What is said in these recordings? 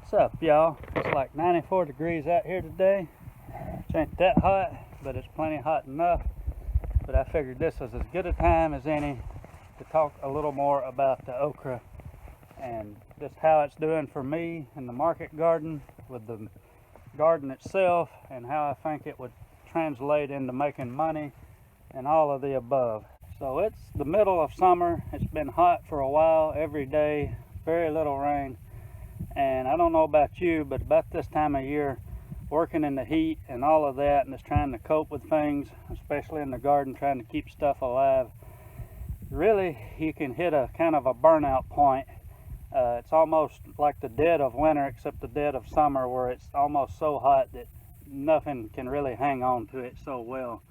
What's up, y'all? It's like 94 degrees out here today. It ain't that hot, but it's plenty hot enough. But I figured this was as good a time as any to talk a little more about the okra and just how it's doing for me in the market garden, with the garden itself, and how I think it would translate into making money and all of the above. So it's the middle of summer. It's been hot for a while, every day, very little rain. And I don't know about you, but about this time of year, working in the heat and all of that, and just trying to cope with things, especially in the garden, trying to keep stuff alive, really you can hit a kind of a burnout point. It's almost like the dead of winter, except the dead of summer, where it's almost so hot that nothing can really hang on to it so well.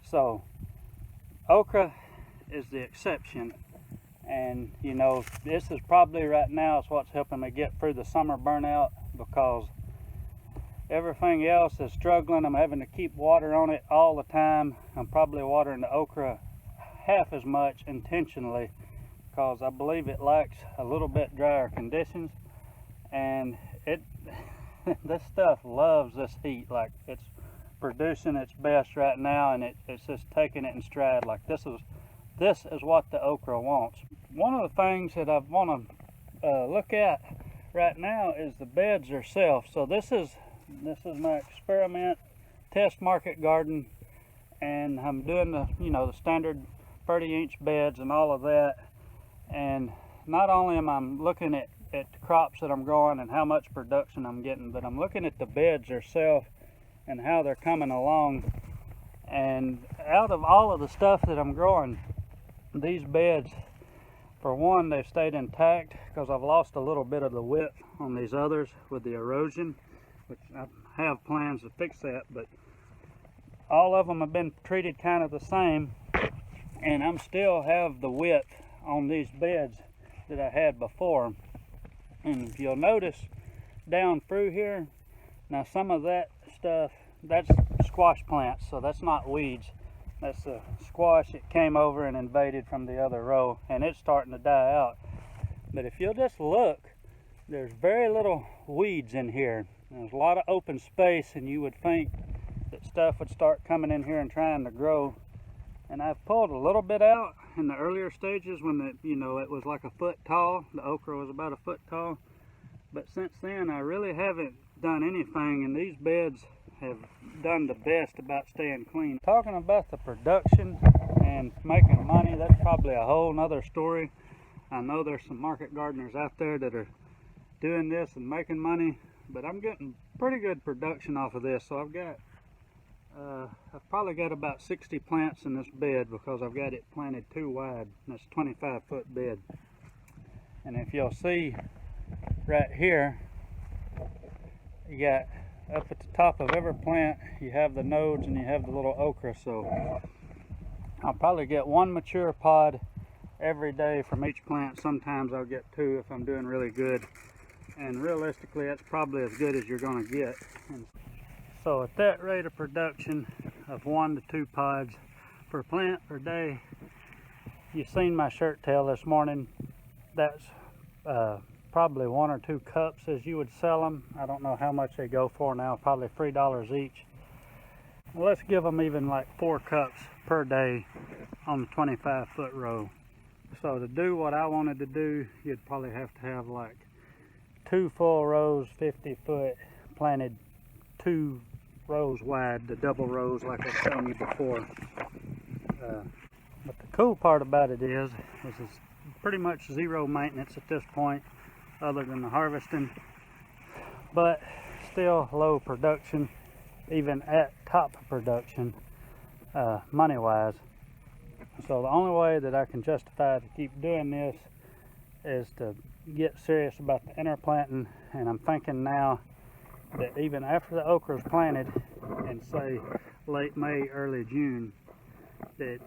So okra is the exception. And you know, this is probably right now is what's helping me get through the summer burnout, because everything else is struggling. I'm having to keep water on it all the time. I'm probably watering the okra half as much intentionally, because I believe it likes a little bit drier conditions, and this stuff loves this heat. Like, it's producing its best right now, and it's just taking it in stride. Like, this is what the okra wants. One of the things that I want to look at right now is the beds themselves. So this is my experiment test market garden, and I'm doing the standard 30-inch beds and all of that. And not only am I looking at the crops that I'm growing and how much production I'm getting, but I'm looking at the beds themselves and how they're coming along. And out of all of the stuff that I'm growing, these beds, for one, they've stayed intact, because I've lost a little bit of the width on these others with the erosion, which I have plans to fix that, but all of them have been treated kind of the same, and I'm still have the width on these beds that I had before. And if you'll notice down through here, now some of that stuff, that's squash plants, so that's not weeds. That's a squash that came over and invaded from the other row, and it's starting to die out. But if you'll just look, there's very little weeds in here. There's a lot of open space, and you would think that stuff would start coming in here and trying to grow. And I've pulled a little bit out in the earlier stages when it was like a foot tall. The okra was about a foot tall. But since then, I really haven't done anything, and these beds have done the best about staying clean. Talking about the production and making money, that's probably a whole nother story. I know there's some market gardeners out there that are doing this and making money, but I'm getting pretty good production off of this. So I've probably got about 60 plants in this bed, because I've got it planted too wide. That's a 25-foot bed. And if you'll see right here, you got up at the top of every plant, you have the nodes and you have the little okra. So I'll probably get one mature pod every day from each plant. Sometimes I'll get two if I'm doing really good, and realistically that's probably as good as you're going to get. And so at that rate of production of 1 to 2 pods per plant per day, you've seen my shirt tail this morning. That's probably 1 or 2 cups as you would sell them. I don't know how much they go for now, probably $3 each. Well, let's give them even like 4 cups per day on the 25-foot row. So to do what I wanted to do, you'd probably have to have like 2 full rows, 50-foot, planted 2 rows wide, the double rows like I've shown you before. But the cool part about it is it's pretty much zero maintenance at this point, other than the harvesting, but still low production, even at top production, money wise. So the only way that I can justify to keep doing this is to get serious about the interplanting. And I'm thinking now that even after the okra is planted in, say, late May, early June, that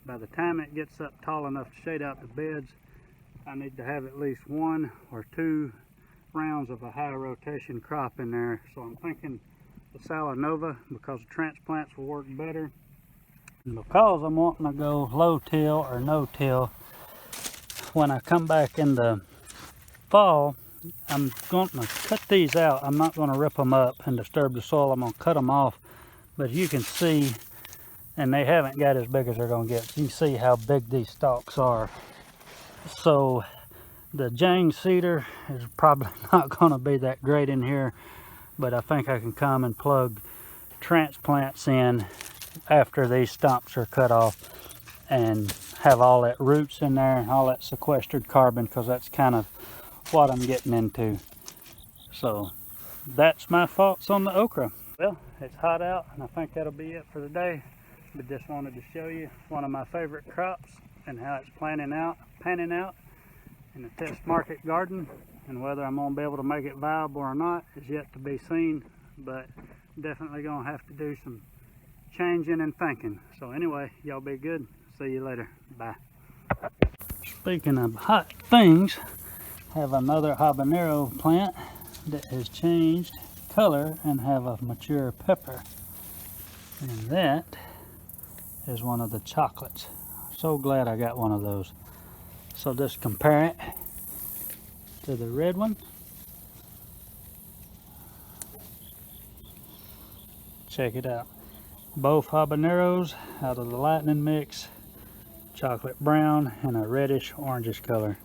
by the time it gets up tall enough to shade out the beds, I need to have at least 1 or 2 rounds of a high rotation crop in there. So I'm thinking the Salanova, because the transplants will work better. And because I'm wanting to go low till or no till, when I come back in the fall, I'm going to cut these out. I'm not going to rip them up and disturb the soil. I'm going to cut them off. But you can see, and they haven't got as big as they're going to get. You can see how big these stalks are. So the Jane cedar is probably not going to be that great in here, but I think I can come and plug transplants in after these stumps are cut off and have all that roots in there and all that sequestered carbon, because that's kind of what I'm getting into. So that's my thoughts on the okra. Well, it's hot out, and I think that'll be it for the day, but just wanted to show you one of my favorite crops and how it's panning out in the test market garden. And whether I'm going to be able to make it viable or not is yet to be seen, but definitely going to have to do some changing and thinking. So anyway, y'all be good. See you later. Bye. Speaking of hot things, I have another habanero plant that has changed color and have a mature pepper. And that is one of the chocolates. So glad I got one of those. So just compare it to the red one. Check it out. Both habaneros out of the lightning mix, chocolate brown and a reddish orangish color.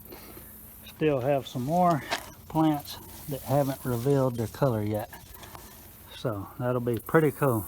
Still have some more plants that haven't revealed their color yet. So that'll be pretty cool.